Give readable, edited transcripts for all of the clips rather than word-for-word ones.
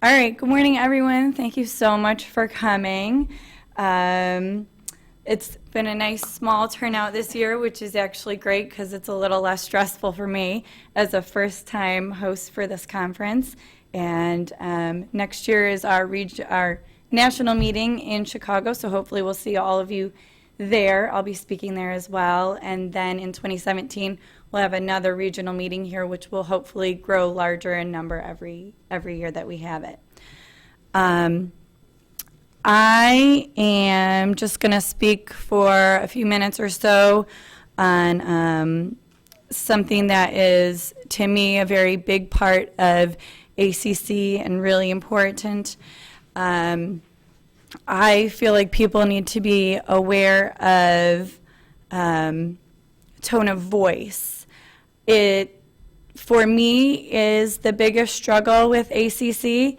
All right, good morning, everyone. Thank you so much for coming. It's been a nice small turnout this year, which is actually great because it's a little less stressful for me as a first-time host for this conference. And next year is our national meeting in Chicago, so hopefully we'll see all of you there. I'll be speaking there as well. And then in 2017, we'll have another regional meeting here, which will hopefully grow larger in number every year that we have it. I am just going to speak for a few minutes or so on something that is, to me, a very big part of ACC and really important. I feel like people need to be aware of tone of voice. It, for me, is the biggest struggle with ACC.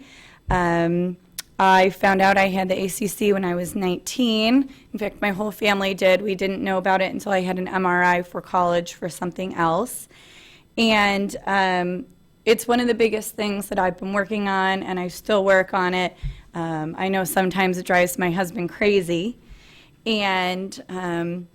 I found out I had the ACC when I was 19. In fact, my whole family did. We didn't know about it until I had an MRI for college for something else. And it's one of the biggest things that I've been working on, and I still work on it. I know sometimes it drives my husband crazy. And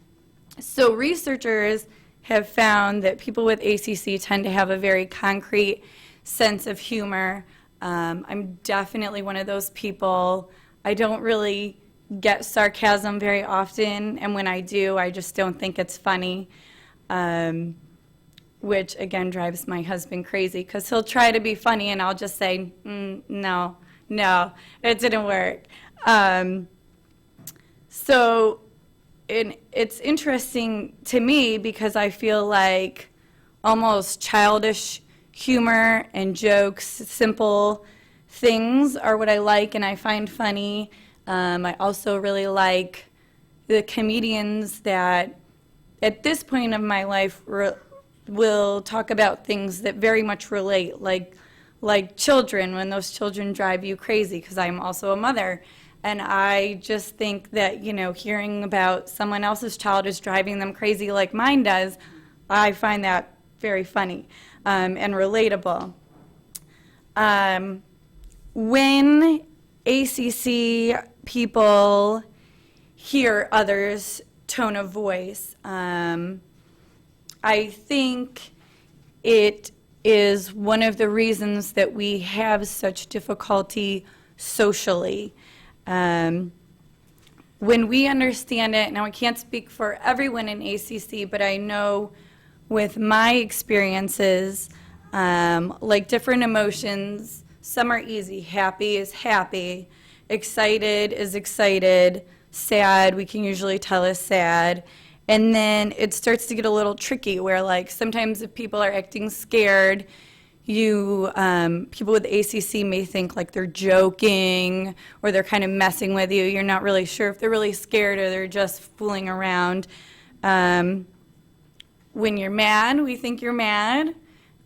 so researchers have found that people with ACC tend to have a very concrete sense of humor. I'm definitely one of those people. I don't really get sarcasm very often, and when I do, I just don't think it's funny, which again drives my husband crazy because he'll try to be funny and I'll just say, no, it didn't work. So it's interesting to me because I feel like almost childish humor and jokes, simple things are what I like and I find funny. I also really like the comedians that at this point of my life will talk about things that very much relate, like children, when those children drive you crazy, because I'm also a mother. And I just think that, hearing about someone else's child is driving them crazy like mine does, I find that very funny. And relatable. When ACC people hear others' tone of voice, I think it is one of the reasons that we have such difficulty socially. When we understand it, now I can't speak for everyone in ACC, but I know with my experiences, like different emotions, some are easy. Happy is happy, excited is excited, sad we can usually tell is sad, and then it starts to get a little tricky where like sometimes if people are acting scared, people with ACC may think like they're joking or they're kind of messing with you. You're not really sure if they're really scared or they're just fooling around. When you're mad, we think you're mad.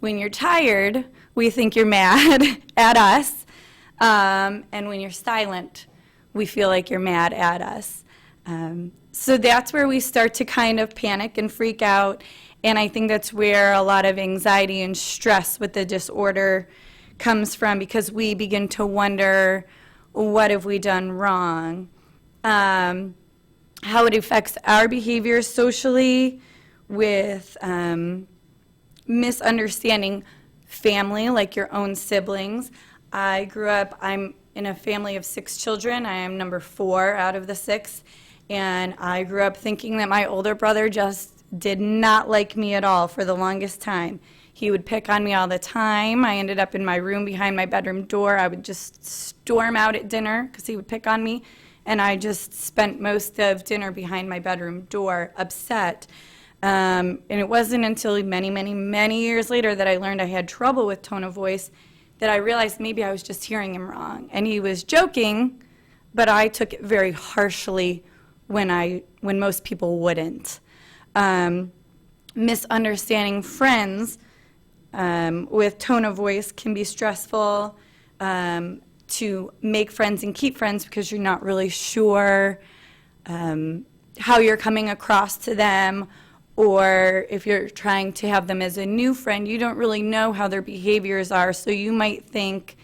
When you're tired, we think you're mad at us. And when you're silent, we feel like you're mad at us. So that's where we start to kind of panic and freak out. And I think that's where a lot of anxiety and stress with the disorder comes from, because we begin to wonder, what have we done wrong? How it affects our behavior socially, with misunderstanding family, like your own siblings. I'm in a family of 6 children. I am number 4 out of the 6. And I grew up thinking that my older brother just did not like me at all for the longest time. He would pick on me all the time. I ended up in my room behind my bedroom door. I would just storm out at dinner because he would pick on me. And I just spent most of dinner behind my bedroom door, upset. And it wasn't until many years later that I learned I had trouble with tone of voice that I realized maybe I was just hearing him wrong. And he was joking, but I took it very harshly when most people wouldn't. Misunderstanding friends with tone of voice can be stressful. To make friends and keep friends because you're not really sure how you're coming across to them, or if you're trying to have them as a new friend, you don't really know how their behaviors are, so you might think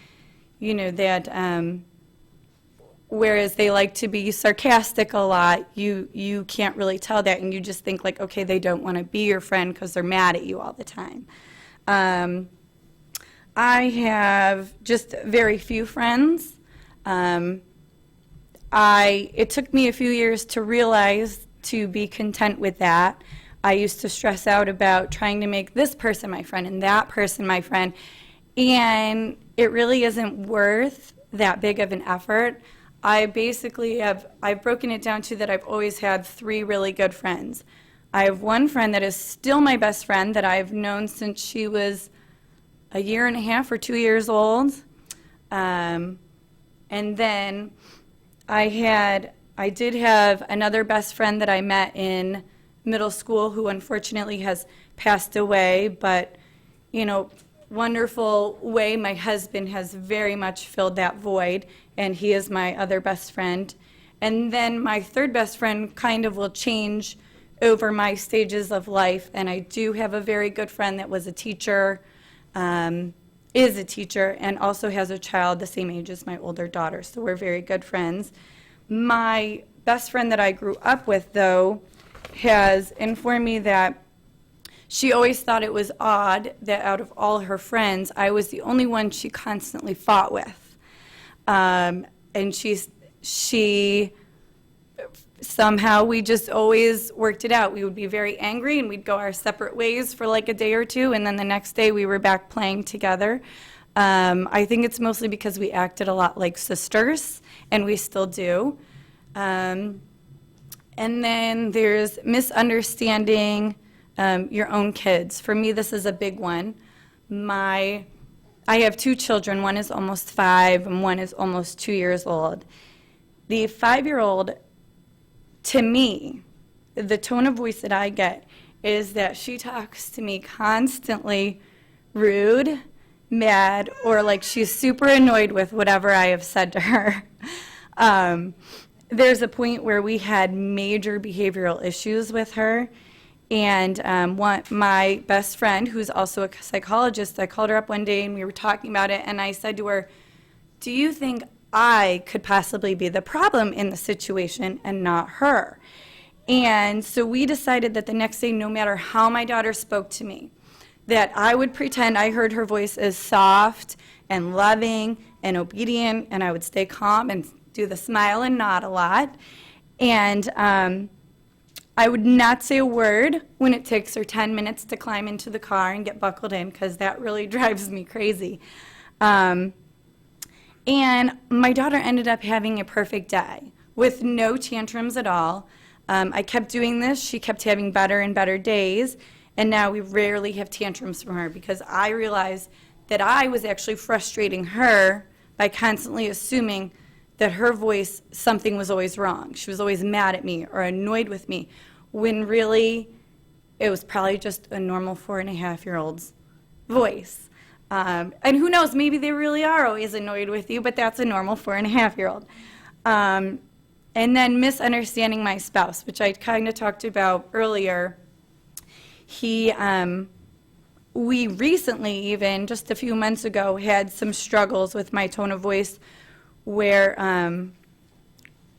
that whereas they like to be sarcastic a lot, you can't really tell that, and you just think like, okay, they don't want to be your friend because they're mad at you all the time. I have just very few friends. It took me a few years to realize to be content with that. I used to stress out about trying to make this person my friend and that person my friend, and it really isn't worth that big of an effort. I've broken it down to that I've always had 3 really good friends. I have one friend that is still my best friend that I've known since she was a year and a half or 2 years old. And then I did have another best friend that I met in middle school who unfortunately has passed away, but, wonderful way my husband has very much filled that void, and he is my other best friend. And then my third best friend kind of will change over my stages of life, and I do have a very good friend that was a teacher, is a teacher, and also has a child the same age as my older daughter, so we're very good friends. My best friend that I grew up with, though, has informed me that she always thought it was odd that out of all her friends, I was the only one she constantly fought with. And she somehow, we just always worked it out. We would be very angry and we'd go our separate ways for like a day or two, and then the next day we were back playing together. I think it's mostly because we acted a lot like sisters, and we still do. And then there's misunderstanding your own kids. For me, this is a big one. I have 2 children. One is almost 5, and one is almost 2 years old. The 5-year-old, to me, the tone of voice that I get is that she talks to me constantly rude, mad, or like she's super annoyed with whatever I have said to her. There's a point where we had major behavioral issues with her, and my best friend, who's also a psychologist, I called her up one day and we were talking about it, and I said to her, do you think I could possibly be the problem in the situation and not her? And so we decided that the next day, no matter how my daughter spoke to me, that I would pretend I heard her voice as soft and loving and obedient, and I would stay calm and do the smile and nod a lot. And I would not say a word when it takes her 10 minutes to climb into the car and get buckled in, because that really drives me crazy. And my daughter ended up having a perfect day with no tantrums at all. I kept doing this. She kept having better and better days, and now we rarely have tantrums from her, because I realized that I was actually frustrating her by constantly assuming that her voice, something was always wrong. She was always mad at me or annoyed with me, when really it was probably just a normal 4.5-year-old's voice. And who knows, maybe they really are always annoyed with you, but that's a normal 4.5-year-old. And then misunderstanding my spouse, which I kind of talked about earlier. We recently, even just a few months ago, had some struggles with my tone of voice, where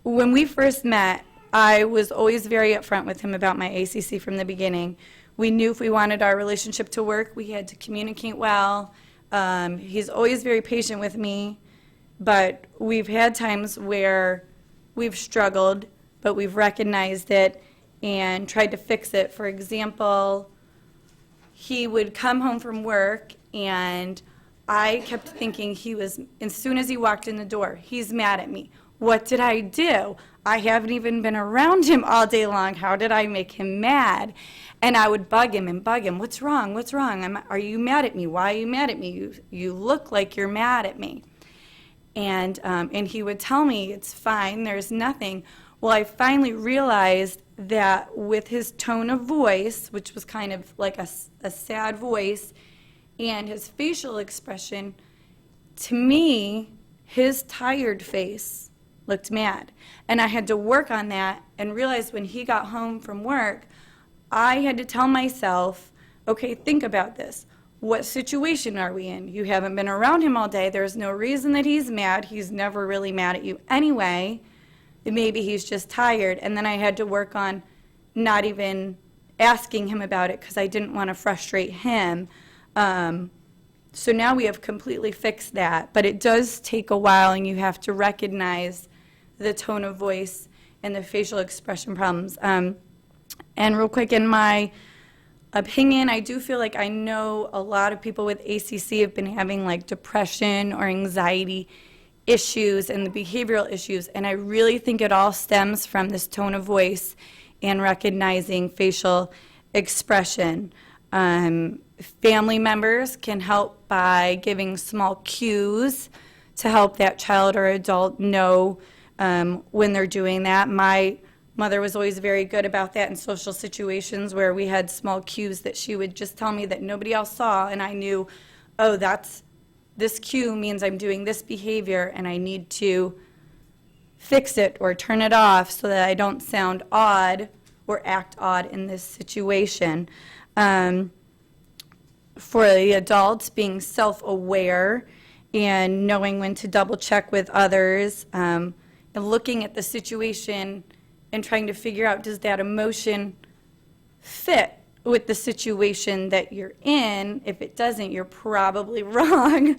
when we first met, I was always very upfront with him about my ACC from the beginning. We knew if we wanted our relationship to work, we had to communicate well. He's always very patient with me, but we've had times where we've struggled, but we've recognized it and tried to fix it. For example, he would come home from work, and I kept thinking as soon as he walked in the door, he's mad at me. What did I do? I haven't even been around him all day long. How did I make him mad? And I would bug him and bug him. What's wrong? What's wrong? Are you mad at me? Why are you mad at me? You look like you're mad at me. And he would tell me, it's fine, there's nothing. Well, I finally realized that with his tone of voice, which was kind of like a sad voice, and his facial expression, to me, his tired face looked mad. And I had to work on that and realize when he got home from work, I had to tell myself, okay, think about this. what situation are we in? You haven't been around him all day. There's no reason that he's mad. He's never really mad at you anyway. Maybe he's just tired. And then I had to work on not even asking him about it because I didn't want to frustrate him. So now we have completely fixed that. But it does take a while, and you have to recognize the tone of voice and the facial expression problems. And real quick, in my opinion, I do feel like I know a lot of people with ACC have been having like depression or anxiety issues and the behavioral issues, and I really think it all stems from this tone of voice and recognizing facial expression. Family members can help by giving small cues to help that child or adult know when they're doing that. My mother was always very good about that in social situations where we had small cues that she would just tell me that nobody else saw, and I knew, oh, this cue means I'm doing this behavior and I need to fix it or turn it off so that I don't sound odd or act odd in this situation. For the adults, being self-aware and knowing when to double check with others, and looking at the situation and trying to figure out, does that emotion fit with the situation that you're in? If it doesn't, you're probably wrong.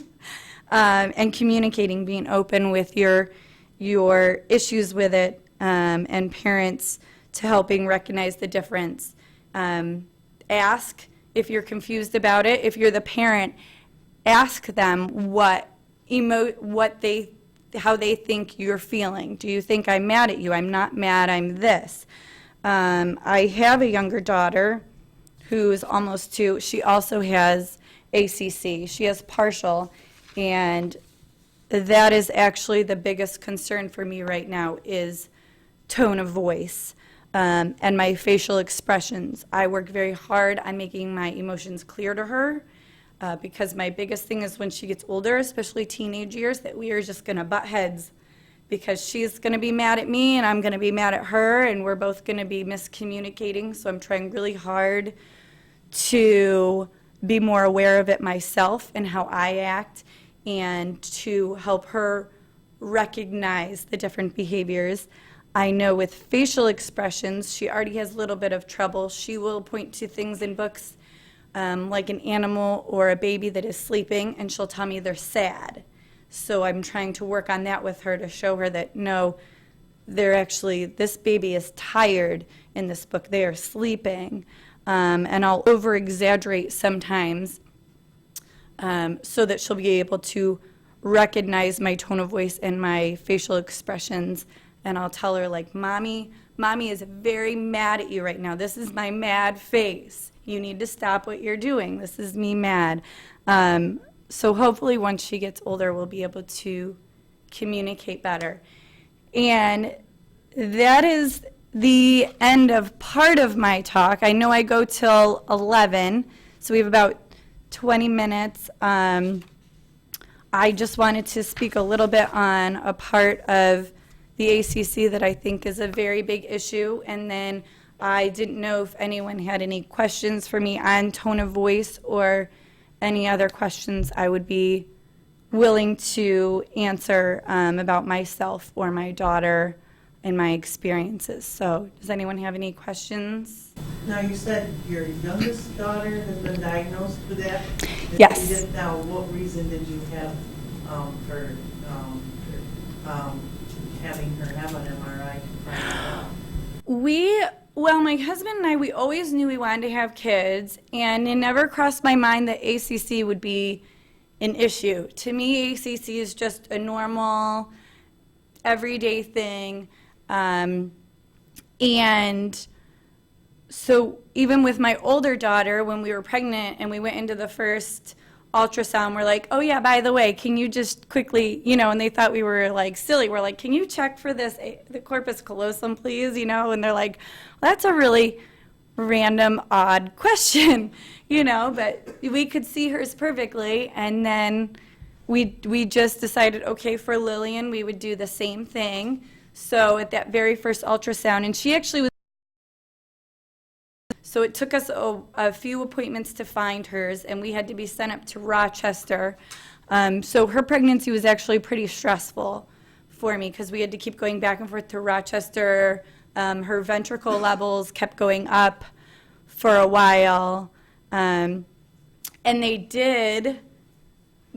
And communicating, being open with your issues with it, and parents to helping recognize the difference. Ask if you're confused about it. If you're the parent, ask them how they think you're feeling. Do you think I'm mad at you? I'm not mad, I'm this. I have a younger daughter who's almost 2. She also has ACC. She has partial, and that is actually the biggest concern for me right now is tone of voice and my facial expressions. I work very hard on making my emotions clear to her because my biggest thing is when she gets older, especially teenage years, that we are just going to butt heads because she's going to be mad at me and I'm going to be mad at her, and we're both going to be miscommunicating. So I'm trying really hard to be more aware of it myself and how I act, and to help her recognize the different behaviors. I know with facial expressions, she already has a little bit of trouble. She will point to things in books like an animal or a baby that is sleeping, and she'll tell me they're sad. So I'm trying to work on that with her to show her that, no, this baby is tired in this book. They are sleeping. And I'll over-exaggerate sometimes so that she'll be able to recognize my tone of voice and my facial expressions. And I'll tell her, like, Mommy is very mad at you right now. This is my mad face. You need to stop what you're doing. This is me mad. So hopefully once she gets older, we'll be able to communicate better. And that is the end of part of my talk. I know I go till 11, so we have about 20 minutes. I just wanted to speak a little bit on a part of the ACC that I think is a very big issue, and then I didn't know if anyone had any questions for me on tone of voice or any other questions I would be willing to answer about myself or my daughter and my experiences. So does anyone have any questions? Now, you said your youngest daughter has been diagnosed with that? Yes. Now, what reason did you have for having her have an MRI? Well, my husband and I, we always knew we wanted to have kids, and it never crossed my mind that ACC would be an issue. To me, ACC is just a normal, everyday thing. And so even with my older daughter, when we were pregnant and we went into the first ultrasound, we're like, oh yeah, by the way, can you just quickly, and they thought we were like silly. We're like, can you check for this, the corpus callosum, please? And they're like, well, that's a really random, odd question, but we could see hers perfectly. And then we just decided, okay, for Lillian, we would do the same thing. So at that very first ultrasound, and she actually was, So it took us a few appointments to find hers, and we had to be sent up to Rochester. So her pregnancy was actually pretty stressful for me because we had to keep going back and forth to Rochester. Her ventricle levels kept going up for a while. And they did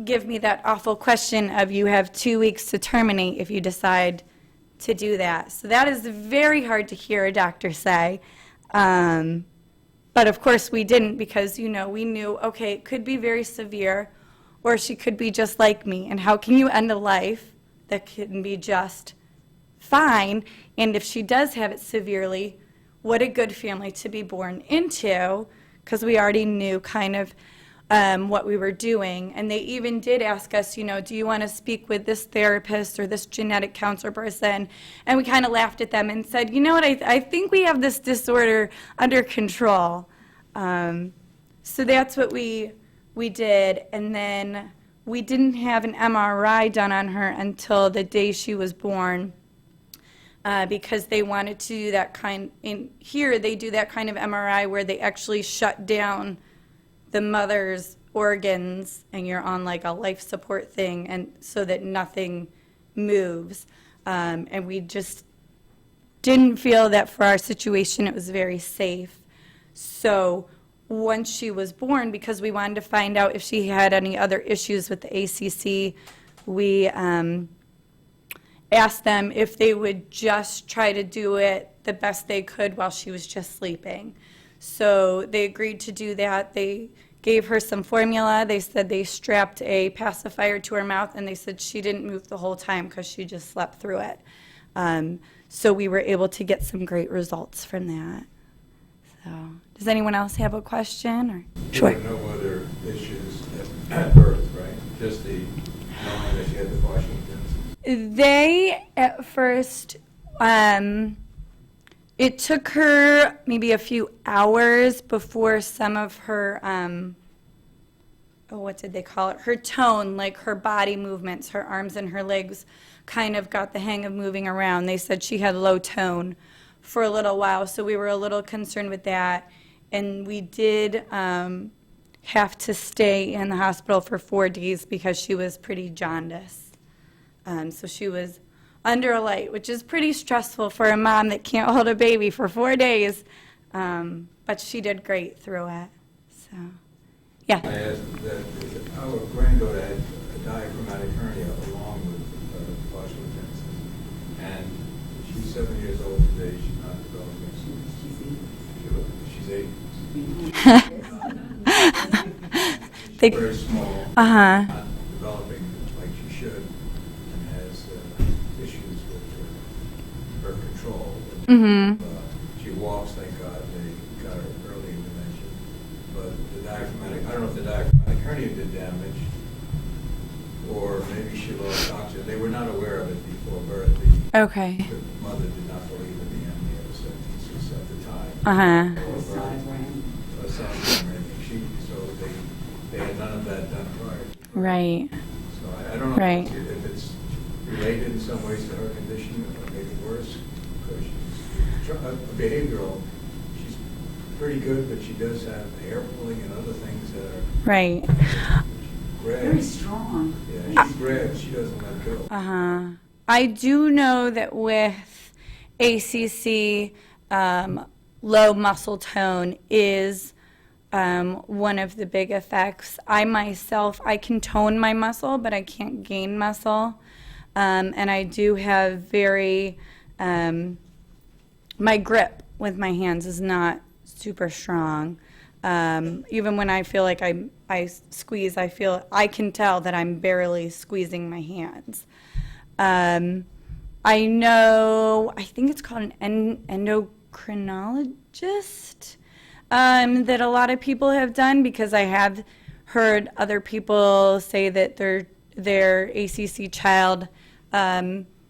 give me that awful question of you have 2 weeks to terminate if you decide to do that. So that is very hard to hear a doctor say. But of course we didn't because, we knew, okay, it could be very severe or she could be just like me. And how can you end a life that can be just fine? And if she does have it severely, what a good family to be born into, because we already knew kind of what we were doing. And they even did ask us, do you want to speak with this therapist or this genetic counselor person? And we kind of laughed at them and said, you know what, I think we have this disorder under control. So that's what we did. And then we didn't have an MRI done on her until the day she was born. Because they wanted to do that they do that kind of MRI where they actually shut down the mother's organs and you're on like a life support thing and so that nothing moves. And we just didn't feel that for our situation it was very safe. So once she was born, because we wanted to find out if she had any other issues with the ACC, we asked them if they would just try to do it the best they could while she was just sleeping. So they agreed to do that. They gave her some formula. They said they strapped a pacifier to her mouth, and they said she didn't move the whole time because she just slept through it. So we were able to get some great results from that. So does anyone else have a question? Or? Sure. There were no other issues at birth, right? Just the knowing that she had the Washington's. They, at first, it took her maybe a few hours before some of her, what did they call it? Her tone, like her body movements, her arms and her legs kind of got the hang of moving around. They said she had low tone for a little while, so we were a little concerned with that. And we did have to stay in the hospital for 4 days because she was pretty jaundiced. So she was under a light, which is pretty stressful for a mom that can't hold a baby for 4 days. But she did great through it. So, yeah. I asked that our granddaughter had a diaphragmatic hernia along with Washington's. And she's 7 years old today. She's not developing. She's 8. She's very small. Not developing like she should. Issues with her control. She walks, thank God, they got her early intervention. But the diaphragmatic, I don't know if the diaphragmatic hernia did damage, or maybe she lost oxygen. They were not aware of it before birth. Okay. The mother did not believe in the amniocentesis at the time. So they had none of that done prior. Right. So I don't know if it's related in some ways to her condition, or maybe worse, because she's behavioral. She's pretty good, but she does have hair pulling and other things that are Very strong. Yeah, she grabs. She doesn't let go. I do know that with ACC, low muscle tone is one of the big effects. I myself, I can tone my muscle, but I can't gain muscle. And I do have very, my grip with my hands is not super strong. Even when I feel like I squeeze, I can tell that I'm barely squeezing my hands. I know, I think it's called an endocrinologist, that a lot of people have done, because I have heard other people say that their ACC child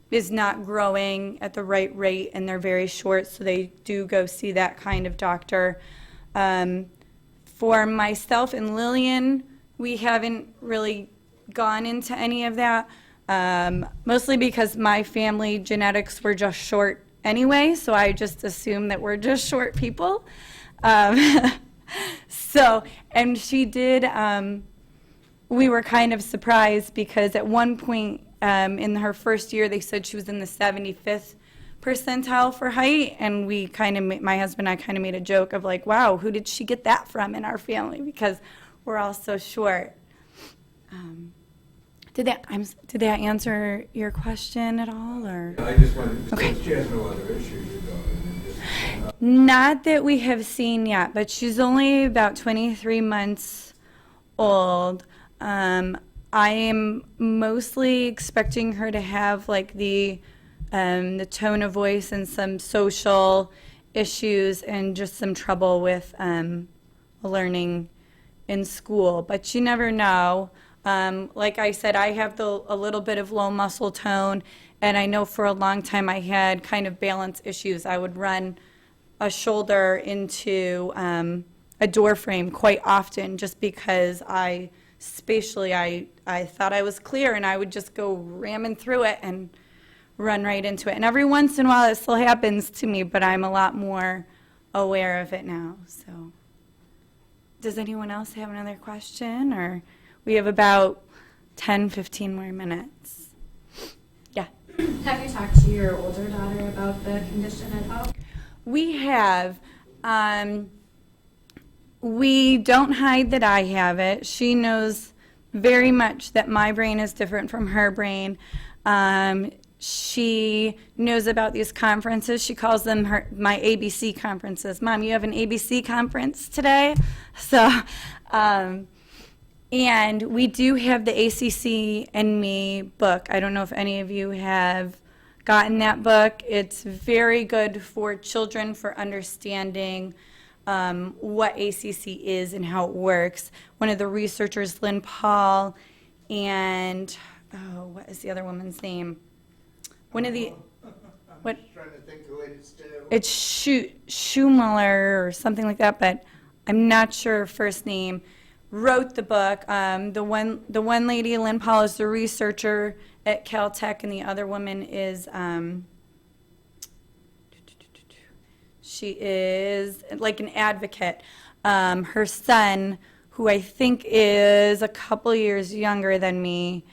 is not growing at the right rate and they're very short, so they do go see that kind of doctor. For myself and Lillian, we haven't really gone into any of that, mostly because my family genetics were just short anyway, so I just assume that we're just short people. So, and she did, we were kind of surprised because at one point in her first year, they said she was in the 75th percentile for height, and we kind of, my husband and I kind of made a joke of like, wow, who did she get that from in our family? Because we're all so short. Did that answer your question at all, or? I just wanted, Okay. she has no other issues, your daughter, and just, Not that we have seen yet, but she's only about 23 months old. I am mostly expecting her to have like the tone of voice and some social issues and just some trouble with learning in school, but you never know. Like I said, I have a little bit of low muscle tone, and I know for a long time I had kind of balance issues. I would run a shoulder into a door frame quite often just because spatially I thought I was clear, and I would just go ramming through it and run right into it. And every once in a while it still happens to me, but I'm a lot more aware of it now. So, does anyone else have another question? Or we have about 10, 15 more minutes. Yeah. Have you talked to your older daughter about the condition at all? We have. We don't hide that I have it. She knows very much that my brain is different from her brain. She knows about these conferences. She calls them my ABC conferences. Mom, you have an ABC conference today? So, and we do have the ACC and Me book. I don't know if any of you have gotten that book. It's very good for children for understanding what ACC is and how it works. One of the researchers, Lynn Paul, and, what is the other woman's name? One of the, what? I'm trying to think who it is too. It's Schumacher or something like that, but I'm not sure her first name. Wrote the book. The one lady, Lynn Paul, is the researcher at Caltech, and the other woman is she is like an advocate. Her son, who I think is a couple years younger than me,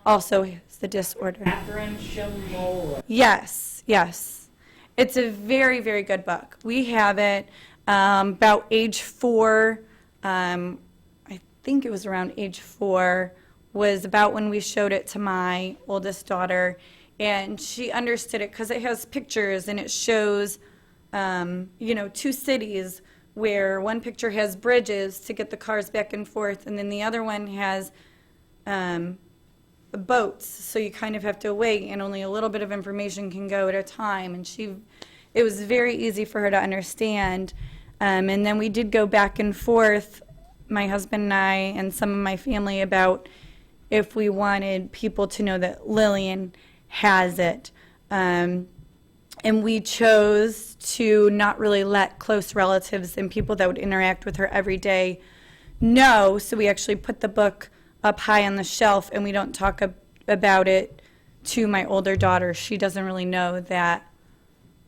also has the disorder. Catherine Shimola. Yes, yes. It's a very, very good book. We have it about age 4. I think it was around age 4, was about when we showed it to my oldest daughter. And she understood it because it has pictures and it shows, 2 cities where one picture has bridges to get the cars back and forth, and then the other one has boats, so you kind of have to wait, and only a little bit of information can go at a time. And it was very easy for her to understand. And then we did go back and forth, my husband and I and some of my family, about if we wanted people to know that Lillian has it. And we chose to not really let close relatives and people that would interact with her every day know, so we actually put the book up high on the shelf, and we don't talk about it to my older daughter. She doesn't really know that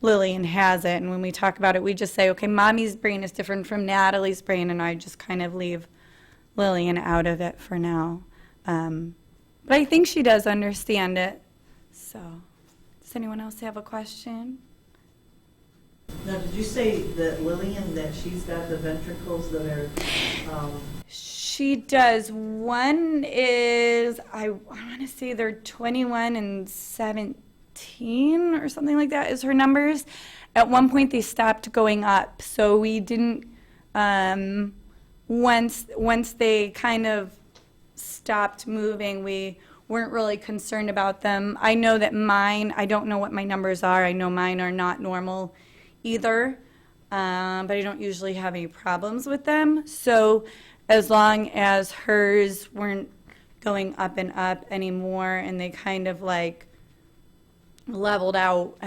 Lillian has it, and when we talk about it, we just say, okay, Mommy's brain is different from Natalie's brain, and I just kind of leave Lillian out of it for now. But I think she does understand it. So, does anyone else have a question? Now, did you say that Lillian, that she's got the ventricles that are, She does. One is, I want to say they're 21 and 17 or something like that is her numbers. At one point they stopped going up, so we didn't, once they kind of stopped moving, we weren't really concerned about them. I know that mine, I don't know what my numbers are. I know mine are not normal either, but I don't usually have any problems with them. So as long as hers weren't going up and up anymore and they kind of like leveled out,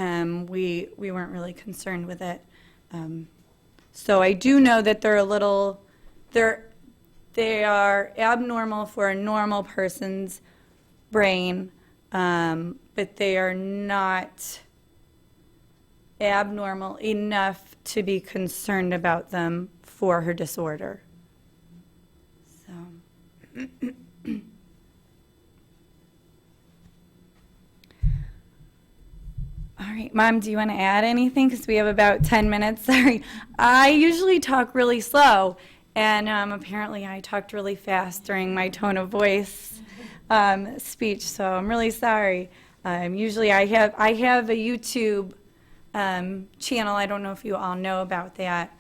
we weren't really concerned with it. So I do know that they are abnormal for a normal person's brain, but they are not abnormal enough to be concerned about them for her disorder. So. All right, Mom, do you want to add anything? Because we have about 10 minutes. Sorry. I usually talk really slow, and apparently I talked really fast during my tone of voice speech, so I'm really sorry. Usually I have a YouTube channel. I don't know if you all know about that,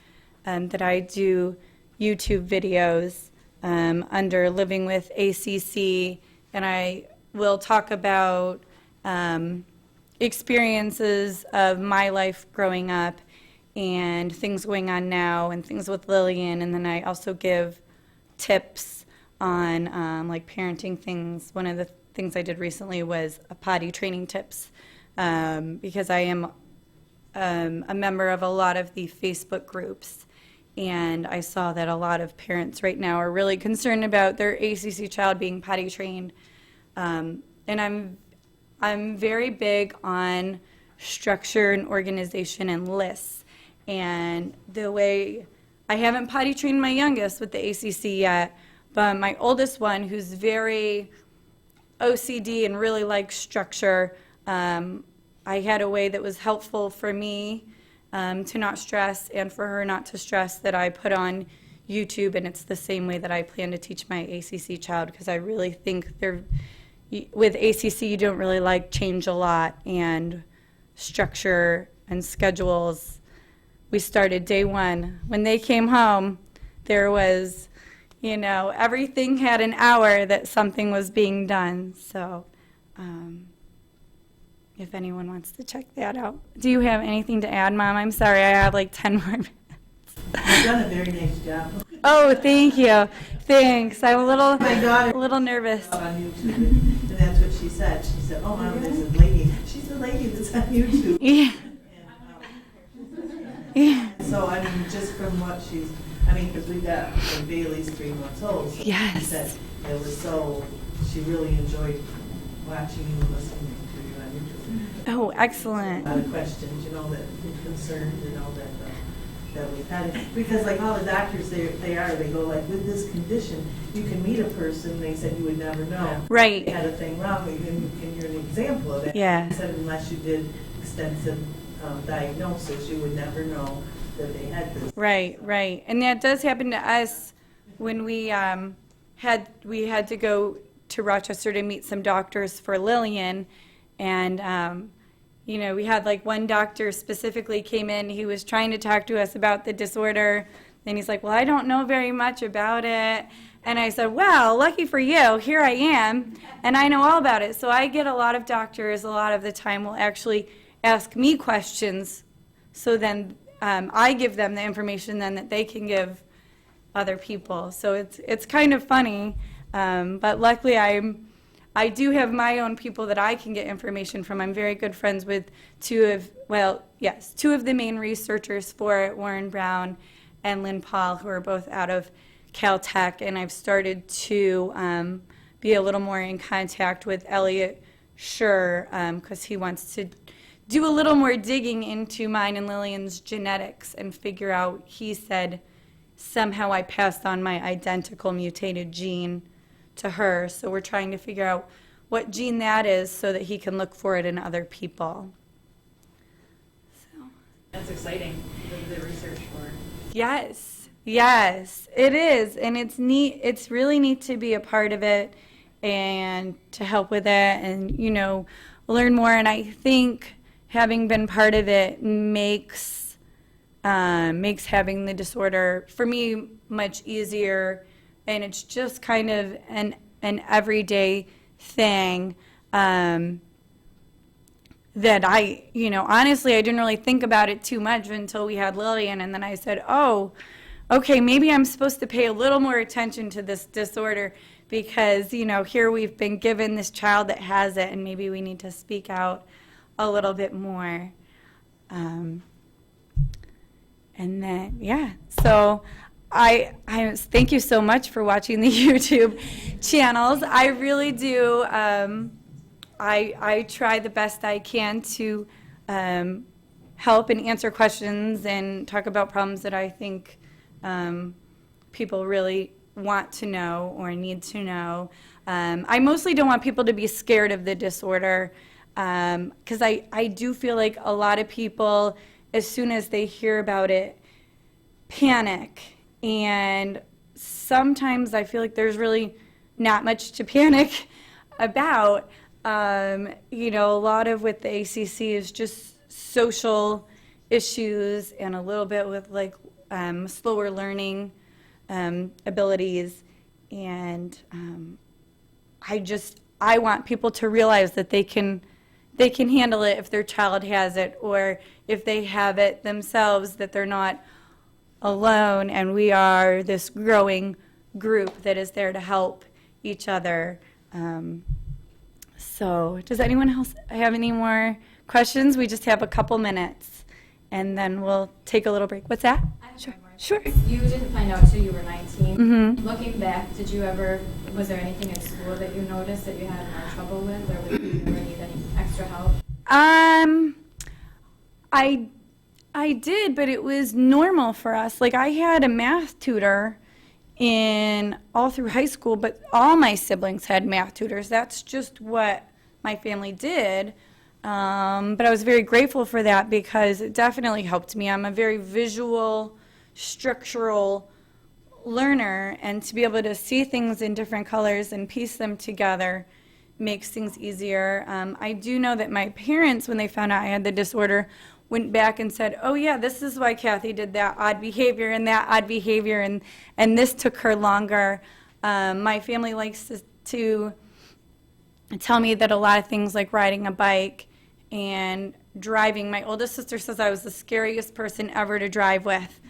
that I do YouTube videos under Living with ACC, and I will talk about experiences of my life growing up and things going on now and things with Lillian, and then I also give tips on like parenting things. One of the things I did recently was a potty training tips because I am a member of a lot of the Facebook groups, and I saw that a lot of parents right now are really concerned about their ACC child being potty trained, and I'm very big on structure and organization and lists. And the way, I haven't potty trained my youngest with the ACC yet, but my oldest one, who's very OCD and really likes structure, I had a way that was helpful for me to not stress and for her not to stress that I put on YouTube, and it's the same way that I plan to teach my ACC child, because I really think with ACC, you don't really like change a lot, and structure and schedules. We started day one. When they came home, there was, everything had an hour that something was being done. So if anyone wants to check that out. Do you have anything to add, Mom? I'm sorry, I have like 10 more minutes. You've done a very nice job. Oh, thank you. Thanks. I'm My daughter a little nervous. on YouTube, and that's what she said. She said, "Oh, Mom, there's a lady. She's the lady that's on YouTube." Yeah. Yeah. So, just from what because we got Bailey's 3 months old. So Yes. She said it was she really enjoyed watching you and listening to you on YouTube. Oh, excellent. A lot of questions, that concerns, that we've had. Because like all the doctors, they go like, with this condition, you can meet a person, they said you would never know. Right. They had a thing wrong, and you're an example of it. Yeah. They said unless you did extensive diagnosis, you would never know that they had this. Right. And that does happen to us when we had to go to Rochester to meet some doctors for Lillian, and we had like one doctor specifically came in. He was trying to talk to us about the disorder. Then he's like, "Well, I don't know very much about it." And I said, "Well, lucky for you, here I am, and I know all about it." So I get a lot of doctors a lot of the time will actually ask me questions, so then I give them the information then that they can give other people. So it's kind of funny, but luckily I do have my own people that I can get information from. I'm very good friends with two of the main researchers for it, Warren Brown and Lynn Paul, who are both out of Caltech, and I've started to be a little more in contact with Elliot Schur, because he wants to do a little more digging into mine and Lillian's genetics and figure out, he said, somehow I passed on my identical mutated gene to her, so we're trying to figure out what gene that is so that he can look for it in other people. So. That's exciting, the research for it. Yes, it is, and it's neat. It's really neat to be a part of it and to help with it and, learn more, and I think having been part of it makes having the disorder, for me, much easier. And it's just kind of an everyday thing that I, honestly, I didn't really think about it too much until we had Lillian. And then I said, oh, okay, maybe I'm supposed to pay a little more attention to this disorder because, here we've been given this child that has it, and maybe we need to speak out a little bit more. And then, so I thank you so much for watching the YouTube channels. I really do. I try the best I can to help and answer questions and talk about problems that I think people really want to know or need to know. I mostly don't want people to be scared of the disorder, because I do feel like a lot of people, as soon as they hear about it, panic. And sometimes I feel like there's really not much to panic about. You know, a lot of with the ACC is just social issues and a little bit with like slower learning abilities. And I want people to realize that they can handle it if their child has it, or if they have it themselves, that they're not alone, and we are this growing group that is there to help each other. So does anyone else have any more questions? We just have a couple minutes, and then we'll take a little break. What's that? I have Sure. one more. Sure. You didn't find out till you were 19. Mhm. Looking back, was there anything in school that you noticed that you had more trouble with, or would you ever need any extra help? I did, but it was normal for us. Like, I had a math tutor all through high school, but all my siblings had math tutors. That's just what my family did. But I was very grateful for that because it definitely helped me. I'm a very visual, structural learner, and to be able to see things in different colors and piece them together makes things easier. I do know that my parents, when they found out I had the disorder, went back and said, oh yeah, this is why Kathy did that odd behavior and that odd behavior, and this took her longer. My family likes to tell me that a lot of things like riding a bike and driving, my oldest sister says I was the scariest person ever to drive with.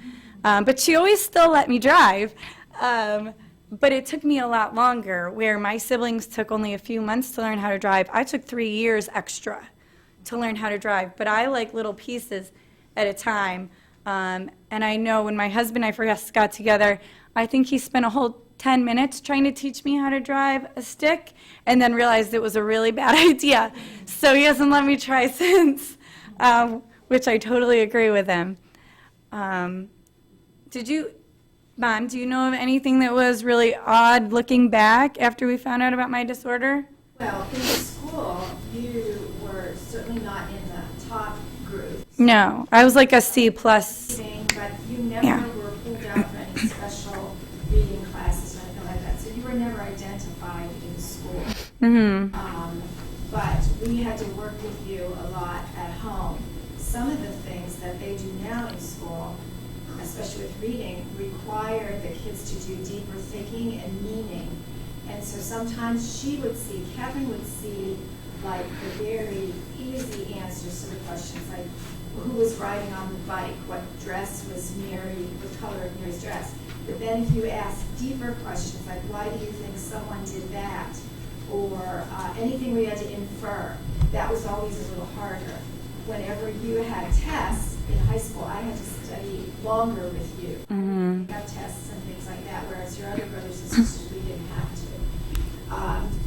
But she always still let me drive. But it took me a lot longer, where my siblings took only a few months to learn how to drive. I took 3 years extra to learn how to drive, but I like little pieces at a time. And I know when my husband and I first got together, I think he spent a whole 10 minutes trying to teach me how to drive a stick, and then realized it was a really bad idea. So he hasn't let me try since, which I totally agree with him. Mom, do you know of anything that was really odd looking back after we found out about my disorder? Well, in the school, you were certainly not in the top group. No, I was like a C plus. But you never Yeah. were pulled out for any special reading classes or anything like that. So you were never identified in school. Mm-hmm. But we had to work with you a lot at home. Some of the things that they do now in school, especially with reading, require the kids to do deeper thinking and meaning. And so sometimes Kevin would see like the very easy answers to the questions, like who was riding on the bike, what color of Mary's dress. But then if you ask deeper questions, like why do you think someone did that? Or anything we had to infer, that was always a little harder. Whenever you had tests in high school, I had to study longer with you. Mm-hmm. We got tests and things like that, whereas your other brothers and sisters, we didn't have to.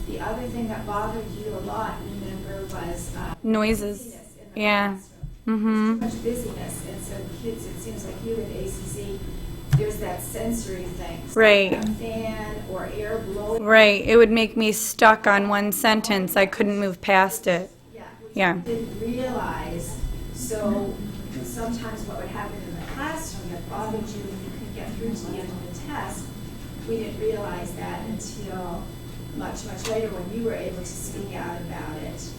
The other thing that bothered you a lot, remember, was Noises. busyness in the Yeah. classroom. Mm-hmm. Too much busyness, and so kids, it seems like you at ACC, there's that sensory thing. Right. A fan or air blowing. Right. It would make me stuck on one sentence. I couldn't move past it. Which Yeah. we didn't realize. So sometimes what would happen in the classroom that bothered you when you couldn't get through to the end of the test, we didn't realize that until much, much later when you were able to speak out about it.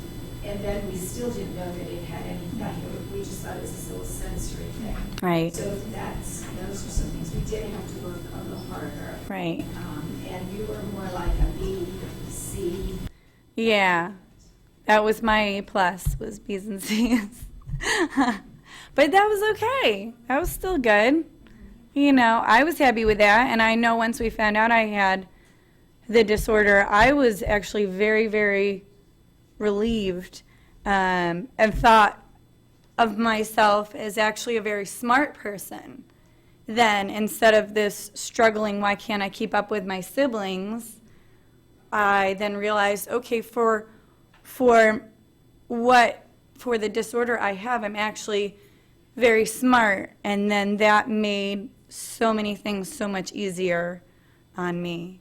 And then we still didn't know that it had anything. We just thought it was this little sensory thing. Right. So those were some things we did have to work a little harder. Right. And you were more like a B, C. Yeah. That was my A plus, was B's and C's. But that was okay. That was still good. You know, I was happy with that. And I know once we found out I had the disorder, I was actually very, very relieved, and thought of myself as actually a very smart person. Then, instead of this struggling, why can't I keep up with my siblings, I then realized, okay, for the disorder I have, I'm actually very smart, and then that made so many things so much easier on me.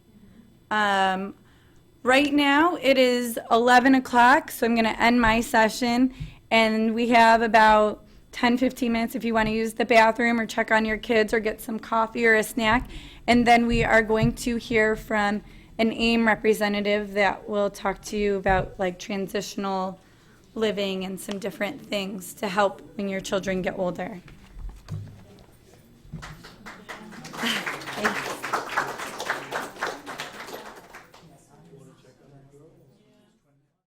Right now, it is 11 o'clock, so I'm going to end my session, and we have about 10-15 minutes if you want to use the bathroom or check on your kids or get some coffee or a snack, and then we are going to hear from an AIM representative that will talk to you about like transitional living and some different things to help when your children get older.